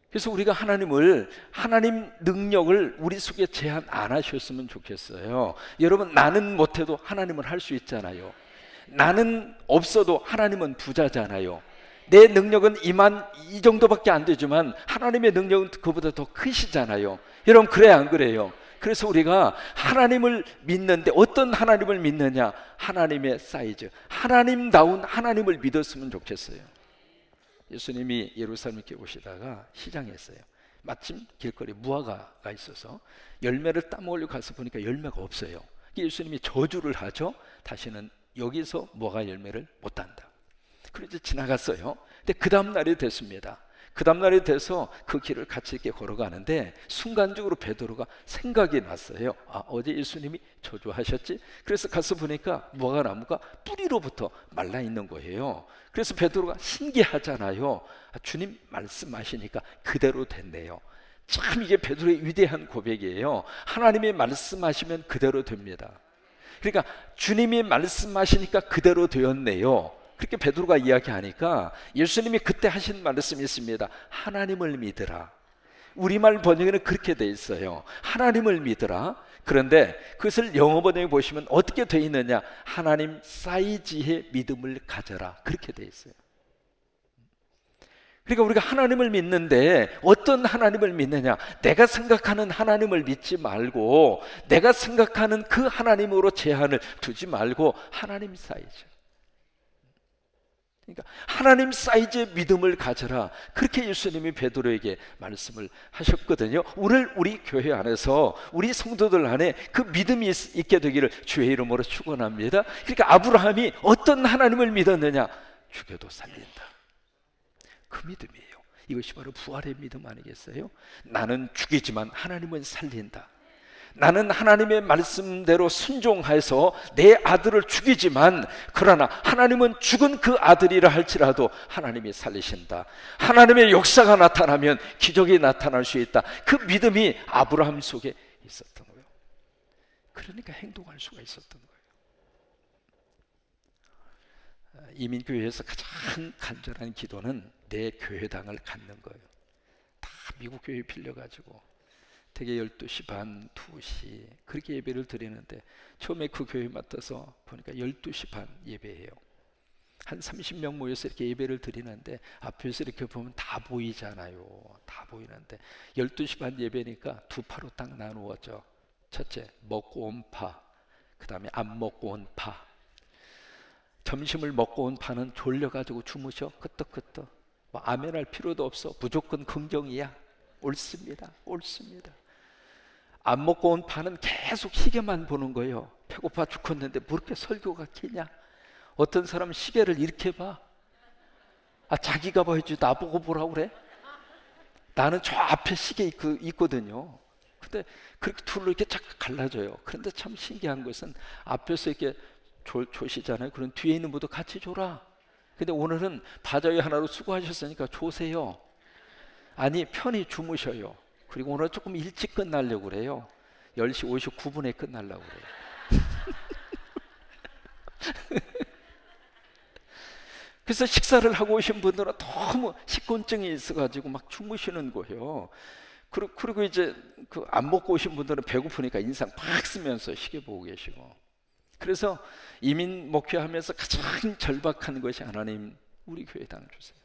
그래서 우리가 하나님 능력을 우리 속에 제한 안 하셨으면 좋겠어요. 여러분, 나는 못해도 하나님은 할 수 있잖아요. 나는 없어도 하나님은 부자잖아요. 내 능력은 이 정도밖에 안 되지만 하나님의 능력은 그보다 더 크시잖아요. 여러분, 그래야 안 그래요? 그래서 우리가 하나님을 믿는데 어떤 하나님을 믿느냐? 하나님의 사이즈, 하나님다운 하나님을 믿었으면 좋겠어요. 예수님이 예루살렘에 오시다가 시장에 있어요. 마침 길거리 무화과가 있어서 열매를 따먹으려고 가서 보니까 열매가 없어요. 예수님이 저주를 하죠. 다시는 여기서 무화과 열매를 못 딴다. 그래서 지나갔어요. 근데 그 다음 날이 됐습니다. 그 다음 날이 돼서 그 길을 같이 이렇게 걸어가는데 순간적으로 베드로가 생각이 났어요. 아, 어제 예수님이 저주하셨지? 그래서 가서 보니까 무화과 나무가 뿌리로부터 말라 있는 거예요. 그래서 베드로가 신기하잖아요. 아, 주님 말씀하시니까 그대로 됐네요. 참 이게 베드로의 위대한 고백이에요. 하나님이 말씀하시면 그대로 됩니다. 그러니까 주님이 말씀하시니까 그대로 되었네요. 그렇게 베드로가 이야기하니까 예수님이 그때 하신 말씀이 있습니다. 하나님을 믿으라. 우리말 번역에는 그렇게 돼 있어요. 하나님을 믿으라. 그런데 그것을 영어 번역에 보시면 어떻게 돼 있느냐? 하나님 사이즈의 믿음을 가져라. 그렇게 돼 있어요. 그러니까 우리가 하나님을 믿는데 어떤 하나님을 믿느냐? 내가 생각하는 하나님을 믿지 말고 내가 생각하는 그 하나님으로 제한을 두지 말고 하나님 사이즈, 그러니까 하나님 사이즈의 믿음을 가져라. 그렇게 예수님이 베드로에게 말씀을 하셨거든요. 오늘 우리 교회 안에서 우리 성도들 안에 그 믿음이 있게 되기를 주의 이름으로 축원합니다. 그러니까 아브라함이 어떤 하나님을 믿었느냐? 죽여도 살린다. 그 믿음이에요. 이것이 바로 부활의 믿음 아니겠어요? 나는 죽이지만 하나님은 살린다. 나는 하나님의 말씀대로 순종해서 내 아들을 죽이지만 그러나 하나님은 죽은 그 아들이라 할지라도 하나님이 살리신다. 하나님의 역사가 나타나면 기적이 나타날 수 있다. 그 믿음이 아브라함 속에 있었던 거예요. 그러니까 행동할 수가 있었던 거예요. 이민교회에서 가장 간절한 기도는 내 교회당을 갖는 거예요. 다 미국 교회 빌려가지고 되게 12시 반, 2시 그렇게 예배를 드리는데 처음에 그 교회 맡아서 보니까 12시 반 예배예요. 한 30명 모여서 이렇게 예배를 드리는데 앞에서 이렇게 보면 다 보이잖아요. 다 보이는데 12시 반 예배니까 두 파로 딱 나누어져. 첫째, 먹고 온 파, 그 다음에 안 먹고 온 파. 점심을 먹고 온 파는 졸려가지고 주무셔. 끄떡끄떡. 뭐 아멘할 필요도 없어. 무조건 긍정이야. 옳습니다. 옳습니다. 안 먹고 온 파는 계속 시계만 보는 거예요. 배고파 죽겠는데 뭐 이렇게 설교가 기냐. 어떤 사람은 시계를 이렇게 봐. 아, 자기가 봐야지 나보고 보라고 그래? 나는 저 앞에 시계 있거든요. 근데 그렇게 둘로 이렇게 쫙 갈라져요. 그런데 참 신기한 것은 앞에서 이렇게 조시잖아요. 그럼 뒤에 있는 분도 같이 줘라. 근데 오늘은 바자회 하나로 수고하셨으니까 조세요. 아니, 편히 주무셔요. 그리고 오늘 조금 일찍 끝나려고 그래요. 10시 59분에 끝나려고 그래요. 그래서 식사를 하고 오신 분들은 너무 식곤증이 있어가지고 막 주무시는 거예요. 그리고 이제 그 안 먹고 오신 분들은 배고프니까 인상 팍 쓰면서 시계 보고 계시고. 그래서 이민 목회하면서 가장 절박한 것이 하나님, 우리 교회당 주세요.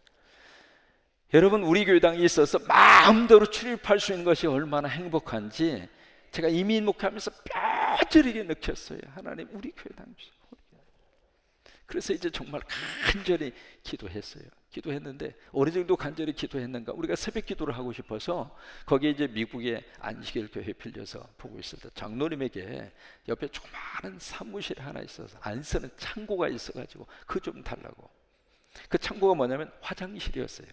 여러분, 우리 교회당에 있어서 마음대로 출입할 수 있는 것이 얼마나 행복한지 제가 이민 목회하면서 뼈저리게 느꼈어요. 하나님, 우리 교회당 주세요. 그래서 이제 정말 간절히 기도했어요. 기도했는데 어느 정도 간절히 기도했는가? 우리가 새벽 기도를 하고 싶어서 거기에 이제 미국의 안식일 교회 빌려서 보고 있을 때 장로님에게 옆에 조그마한 사무실 하나 있어서 안 쓰는 창고가 있어가지고 그거 좀 달라고. 그 창고가 뭐냐면 화장실이었어요.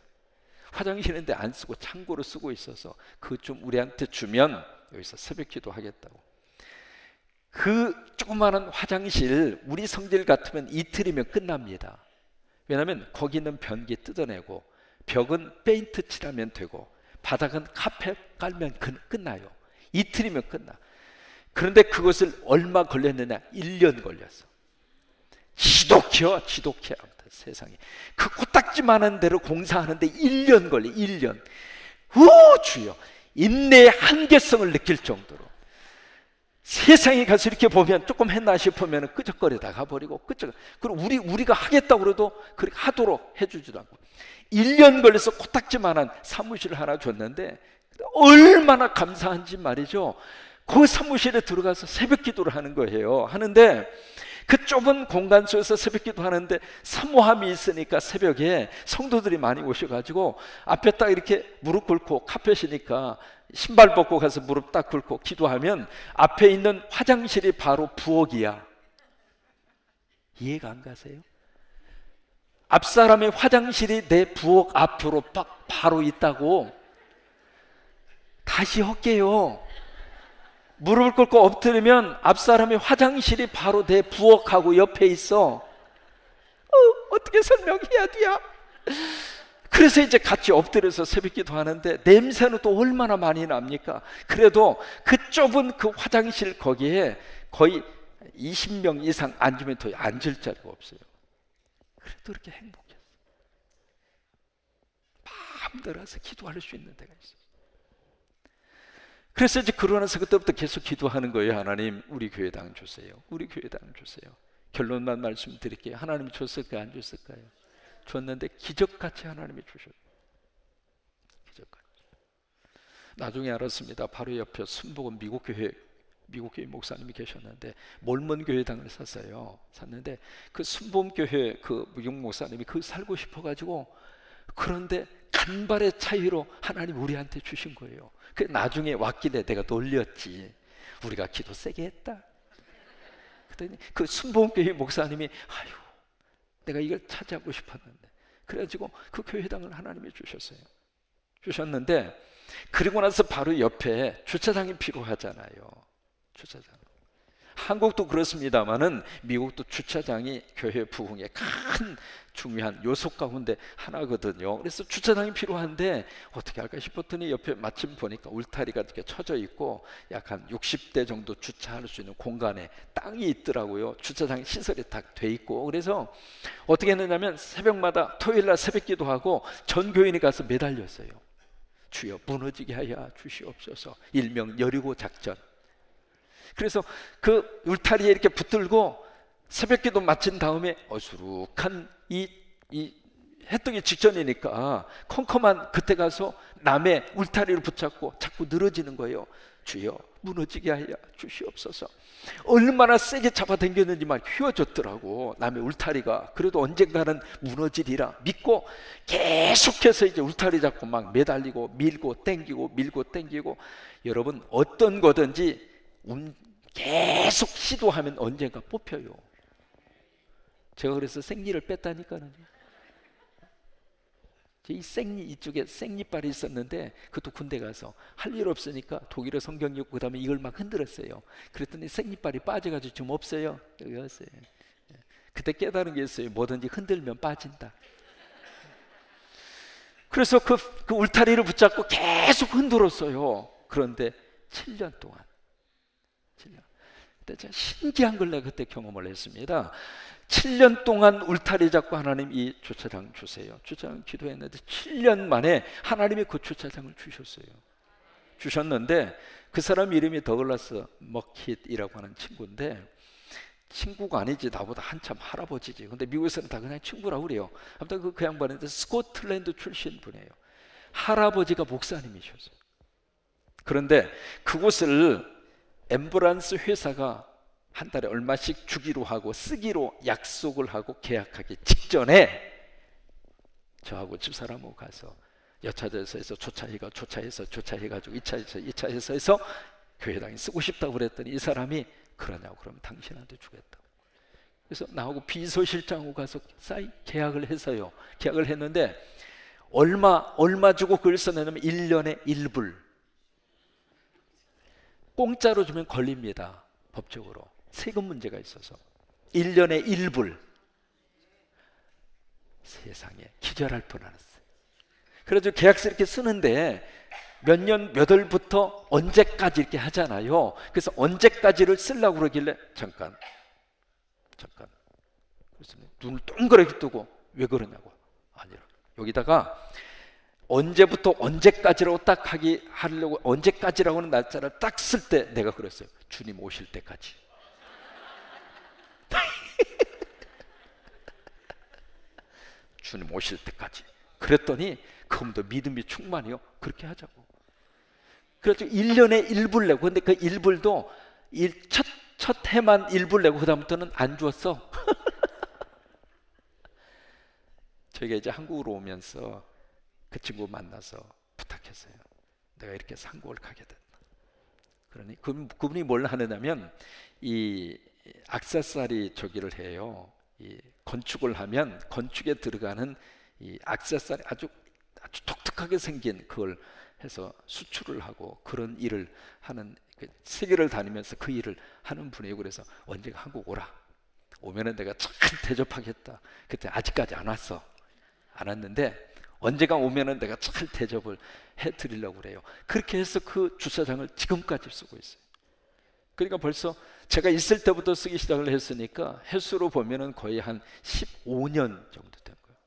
화장실인데 안 쓰고 창고로 쓰고 있어서 그거 좀 우리한테 주면 여기서 새벽 기도 하겠다고. 그 조그마한 화장실, 우리 성질 같으면 이틀이면 끝납니다. 왜냐하면 거기 있는 변기 뜯어내고 벽은 페인트 칠하면 되고 바닥은 카펫 깔면 끝나요. 이틀이면 끝나. 그런데 그것을 얼마 걸렸느냐? 1년 걸렸어. 지독해요. 세상에. 그 코딱지만한 데로 공사하는데 1년 걸려. 1년. 주여, 인내의 한계성을 느낄 정도로. 세상에 가서 이렇게 보면 조금 했나 싶으면 끄적거리다 가버리고 그리고 우리가 하겠다고 그래도 그렇게 하도록 해주지도 않고 1년 걸려서 코딱지만한 사무실을 하나 줬는데 얼마나 감사한지 말이죠. 그 사무실에 들어가서 새벽 기도를 하는 거예요. 하는데 그 좁은 공간 속에서 새벽 기도 하는데 사모함이 있으니까 새벽에 성도들이 많이 오셔가지고 앞에 딱 이렇게 무릎 꿇고 카펫이니까 신발 벗고 가서 무릎 딱 꿇고 기도하면 앞에 있는 화장실이 바로 부엌이야. 이해가 안 가세요? 앞사람의 화장실이 내 부엌 앞으로 바로 있다고. 다시 할게요. 무릎을 꿇고 엎드리면 앞사람의 화장실이 바로 내 부엌하고 옆에 있어. 어떻게 설명해야 돼요? 그래서 이제 같이 엎드려서 새벽기도 하는데 냄새는 또 얼마나 많이 납니까? 그래도 그 좁은 그 화장실 거기에 거의 20명 이상 앉으면 더 앉을 자리가 없어요. 그래도 이렇게 행복했어요. 마음대로 와서 기도할 수 있는 데가 있어요. 그래서 이제 그러나서 그때부터 계속 기도하는 거예요. 하나님, 우리 교회당 주세요. 우리 교회당 주세요. 결론만 말씀드릴게요. 하나님이 줬을까요? 안 줬을까요? 줬는데 기적같이 하나님이 주셨어요. 기적같이. 나중에 알았습니다. 바로 옆에 순복음 미국 교회 목사님이 계셨는데 몰몬 교회당을 샀어요. 샀는데 그 순복음 교회 그 미국 목사님이 그 살고 싶어가지고, 그런데 간발의 차이로 하나님 우리한테 주신 거예요. 그 나중에 왔길래 내가 놀렸지. 우리가 기도 세게 했다. 그랬더니 그 순복음 교회 목사님이 아유, 내가 이걸 차지하고 싶었는데, 그래가지고 그 교회당을 하나님이 주셨는데, 그리고 나서 바로 옆에 주차장이 필요하잖아요. 주차장. 한국도 그렇습니다만은 미국도 주차장이 교회 부흥의 큰 중요한 요소 가운데 하나거든요. 그래서 주차장이 필요한데 어떻게 할까 싶었더니 옆에 마침 보니까 울타리가 이렇게 쳐져 있고 약 한 60대 정도 주차할 수 있는 공간에 땅이 있더라고요. 주차장 시설이 다 돼 있고. 그래서 어떻게 했느냐면 새벽마다 토요일날 새벽 기도하고 전 교인이 가서 매달렸어요. 주여 무너지게 하여 주시옵소서. 일명 여리고 작전. 그래서 그 울타리에 이렇게 붙들고 새벽기도 마친 다음에 어수룩한 이 해뜨기 직전이니까 컴컴한 그때 가서 남의 울타리를 붙잡고 자꾸 늘어지는 거예요. 주여 무너지게 하여 주시옵소서. 얼마나 세게 잡아당겼는지 막 휘어졌더라고, 남의 울타리가. 그래도 언젠가는 무너지리라 믿고 계속해서 이제 울타리 잡고 막 매달리고 밀고 땡기고 밀고 땡기고. 여러분, 어떤 거든지 계속 시도하면 언젠가 뽑혀요. 제가 그래서 생리를 뺐다니까요. 이 생리, 이쪽에 생리빨이 있었는데 그것도 군대 가서 할 일 없으니까 독일어 성경 읽고 그다음에 이걸 막 흔들었어요. 그랬더니 생리빨이 빠져가지고 지금 없어요. 여기 왔어요. 그때 깨달은 게 있어요. 뭐든지 흔들면 빠진다. 그래서 그 울타리를 붙잡고 계속 흔들었어요. 그런데 7년 동안 7년. 근데 제가 신기한 걸 내가 그때 경험을 했습니다. 7년 동안 울타리 잡고 하나님 이 주차장 주세요. 주차장 기도했는데 7년 만에 하나님이 그 주차장을 주셨어요. 주셨는데 그 사람 이름이 더글라스 머킷이라고 하는 친구인데, 친구가 아니지, 나보다 한참 할아버지지. 근데 미국에서는 다 그냥 친구라고 그래요. 아무튼 그 양반인데 스코틀랜드 출신 분이에요. 할아버지가 목사님이셨어요. 그런데 그곳을 앰뷸런스 회사가 한 달에 얼마씩 주기로 하고 쓰기로 약속을 하고 계약하기 직전에 저하고 집사람하고 가서 여차저차해서 조차해가지고 2차에서 해서 교회당에 쓰고 싶다고 그랬더니 이 사람이 그러냐고, 그러면 당신한테 주겠다고. 그래서 나하고 비서실장하고 가서 계약을 해서요. 계약을 했는데 얼마 주고 그걸 써내냐면 1년에 1불. 공짜로 주면 걸립니다, 법적으로. 세금 문제가 있어서 1년에 1불. 세상에, 기절할 뻔했어요. 그래서 계약서 이렇게 쓰는데 몇 년 몇 월부터 언제까지 이렇게 하잖아요. 그래서 언제까지를 쓰려고 그러길래 잠깐 그래서 눈을 동그랗게 뜨고 왜 그러냐고. 아니라 여기다가 언제부터 언제까지라고 딱 하려고, 언제까지라고 하는 날짜를 딱 쓸 때 내가 그랬어요. 주님 오실 때까지. 주님 오실 때까지. 그랬더니 그럼 더 믿음이 충만해요. 그렇게 하자고. 그래서 1년에 1불 내고, 근데 그 1불도 첫 해만 1불 내고 그 다음부터는 안 주었어. 저희가 이제 한국으로 오면서 그 친구 만나서 부탁했어요. 내가 이렇게 해서 한국을 가게 됐다. 그러니 그분이 뭘 하느냐면 이 액세서리 저기를 해요. 이 건축을 하면 건축에 들어가는 이 액세서리 아주 독특하게 생긴 그걸 해서 수출을 하고 그런 일을 하는, 세계를 다니면서 그 일을 하는 분이에요. 그래서 언제가 한국 오면은 내가 잘 대접하겠다. 그때 아직까지 안 왔는데 언제가 오면은 내가 잘 대접을 해드리려고 그래요. 그렇게 해서 그 주차장을 지금까지 쓰고 있어요. 그러니까 벌써 제가 있을 때부터 쓰기 시작을 했으니까 횟수로 보면은 거의 한 15년 정도 된 거예요.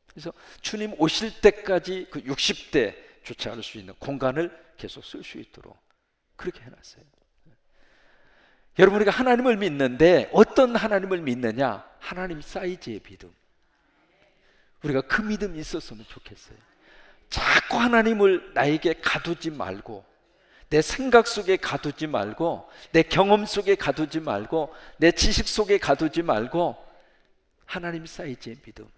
그래서 주님 오실 때까지 그 60대 주차할 수 있는 공간을 계속 쓸 수 있도록 그렇게 해놨어요. 여러분, 우리가 하나님을 믿는데 어떤 하나님을 믿느냐? 하나님 사이즈의 믿음. 우리가 그 믿음이 있었으면 좋겠어요. 자꾸 하나님을 나에게 가두지 말고, 내 생각 속에 가두지 말고, 내 경험 속에 가두지 말고, 내 지식 속에 가두지 말고 하나님 사이즈의 믿음.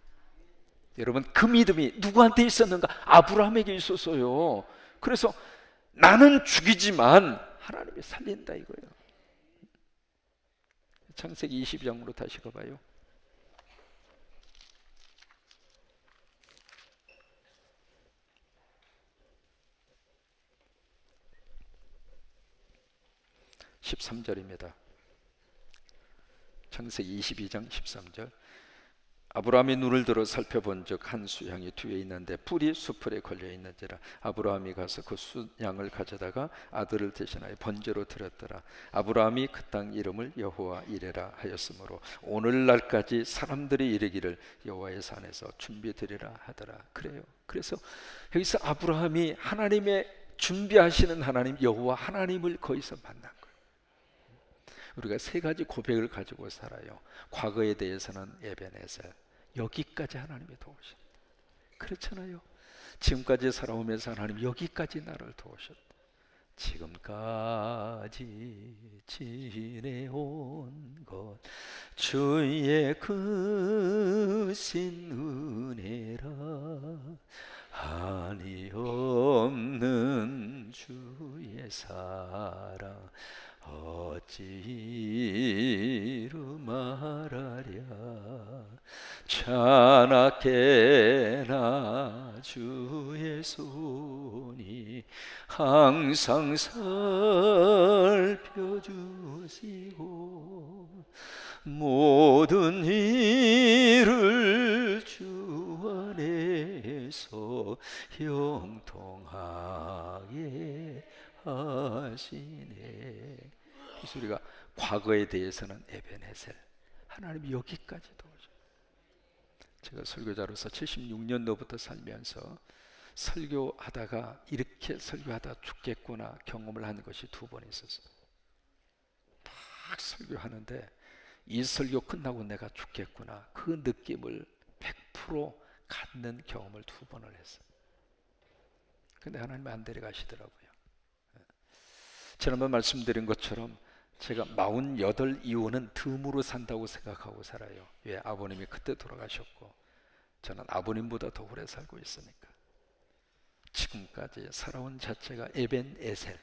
여러분, 그 믿음이 누구한테 있었는가? 아브라함에게 있었어요. 그래서 나는 죽이지만 하나님이 살린다 이거예요. 창세기 22장으로 다시 가봐요. (13절입니다) 창세기 22장 13절. 아브라함이 눈을 들어 살펴본 적 한 수양이 뒤에 있는데 뿔이 수풀에 걸려 있는지라. 아브라함이 가서 그 수양을 가져다가 아들을 대신하여 번제로 드렸더라. 아브라함이 그 땅 이름을 여호와 이레라 하였으므로 오늘날까지 사람들이 이르기를 여호와의 산에서 준비드리라 하더라. 그래요. 그래서 여기서 아브라함이 하나님의 준비하시는 하나님 여호와 하나님을 거기서 만난 거예요. 우리가 세 가지 고백을 가지고 살아요. 과거에 대해서는 에베네셀, 여기까지 하나님이 도우셨다. 그렇잖아요. 지금까지 살아오면서 하나님 여기까지 나를 도우셨다. 지금까지 지내온 것 주의 크신 은혜라. 한이 없는 주의 사랑 어찌 이루 말하랴. 찬악해나 주의 손이 항상 살펴주시고 모든 일을 주 안에서 형통하게 하시네. 이 소리가 과거에 대해서는 에베네셀, 하나님이 여기까지 도우셨어요. 제가 설교자로서 76년도부터 살면서 설교하다가 이렇게 설교하다 죽겠구나 경험을 한 것이 2번 있었어요. 막 설교하는데 이 설교 끝나고 내가 죽겠구나, 그 느낌을 100% 갖는 경험을 2번을 했어요. 근데 하나님이 안 데려가시더라고요. 지난번 말씀드린 것처럼 제가 48 이후는 덤으로 산다고 생각하고 살아요. 왜? 아버님이 그때 돌아가셨고 저는 아버님보다 더 오래 살고 있으니까. 지금까지 살아온 자체가 에벤에셀,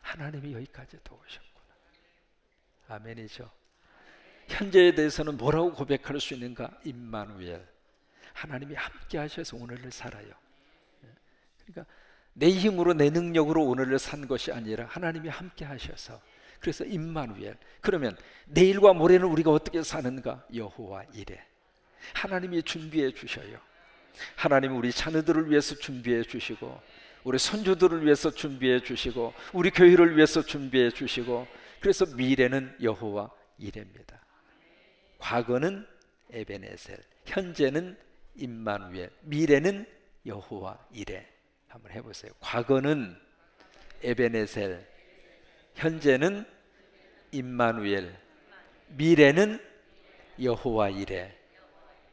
하나님이 여기까지 도우셨구나. 아멘이죠. 현재에 대해서는 뭐라고 고백할 수 있는가? 임마누엘, 하나님이 함께 하셔서 오늘을 살아요. 그러니까 내 힘으로 내 능력으로 오늘을 산 것이 아니라 하나님이 함께 하셔서, 그래서 임마누엘. 그러면 내일과 모레는 우리가 어떻게 사는가? 여호와 이레, 하나님이 준비해 주셔요. 하나님은 우리 자녀들을 위해서 준비해 주시고, 우리 손주들을 위해서 준비해 주시고, 우리 교회를 위해서 준비해 주시고, 그래서 미래는 여호와 이레입니다. 과거는 에베네셀, 현재는 임마누엘, 미래는 여호와 이레. 한번 해보세요. 과거는 에베네셀, 현재는 임마누엘, 미래는 여호와 이레.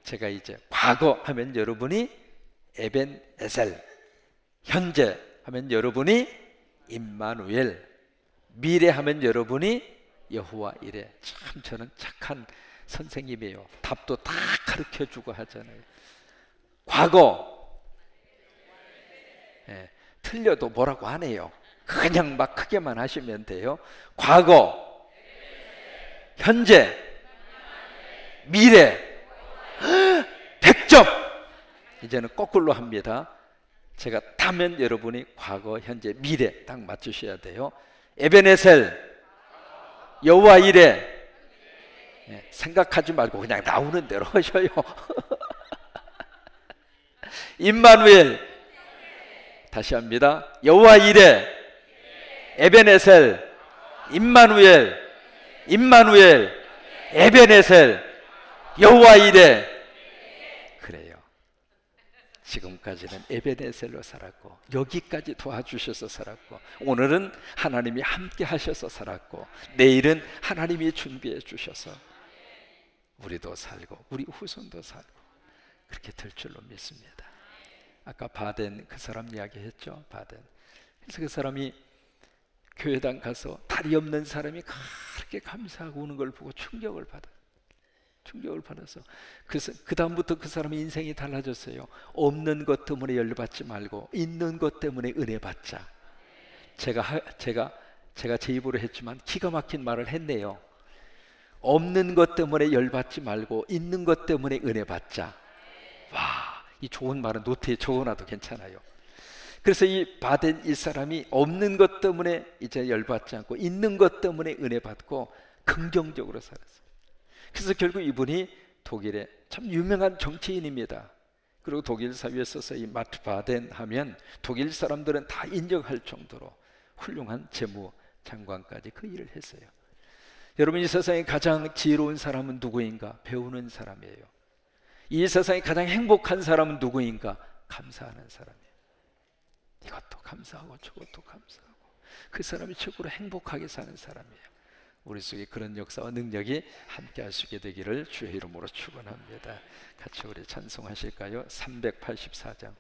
제가 이제 과거 하면 여러분이 에벤에셀, 현재 하면 여러분이 임마누엘, 미래 하면 여러분이 여호와 이레. 참 저는 착한 선생님이에요. 답도 다 가르쳐주고 하잖아요. 과거, 틀려도 뭐라고 안 해요. 그냥 막 크게만 하시면 돼요. 과거, 현재, 미래, 100점! 이제는 거꾸로 합니다. 제가 타면 여러분이 과거, 현재, 미래 딱 맞추셔야 돼요. 에베네셀, 여호와 이레. 생각하지 말고 그냥 나오는 대로 하셔요. 임마누엘, 다시 합니다. 여호와 이레, 에베네셀, 임마누엘, 임마누엘, 에베네셀, 여호와 이레. 그래요. 지금까지는 에베네셀로 살았고, 여기까지 도와주셔서 살았고, 오늘은 하나님이 함께 하셔서 살았고, 내일은 하나님이 준비해 주셔서 우리도 살고 우리 후손도 살고 그렇게 될 줄로 믿습니다. 아까 바덴 그 사람 이야기했죠. 바덴. 그래서 그 사람이 교회당 가서 다리 없는 사람이 그렇게 감사하고 우는 걸 보고 충격을 받아서 그 다음부터 그 사람의 인생이 달라졌어요. 없는 것 때문에 열받지 말고 있는 것 때문에 은혜 받자. 제가 제 입으로 했지만 기가 막힌 말을 했네요. 없는 것 때문에 열받지 말고 있는 것 때문에 은혜 받자. 와, 이 좋은 말은 노트에 적어놔도 괜찮아요. 그래서 이 바덴 이 사람이 없는 것 때문에 이제 열받지 않고 있는 것 때문에 은혜 받고 긍정적으로 살았어요. 그래서 결국 이분이 독일의 참 유명한 정치인입니다. 그리고 독일 사회에 있어서 이 마트 바덴 하면 독일 사람들은 다 인정할 정도로 훌륭한 재무장관까지 그 일을 했어요. 여러분, 이 세상에 가장 지혜로운 사람은 누구인가? 배우는 사람이에요. 이 세상에 가장 행복한 사람은 누구인가? 감사하는 사람이에요. 이것도 감사하고 저것도 감사하고 그 사람이 최고로 행복하게 사는 사람이에요. 우리 속에 그런 역사와 능력이 함께 하시게 되기를 주의 이름으로 축원합니다. 같이 우리 찬송하실까요? 384장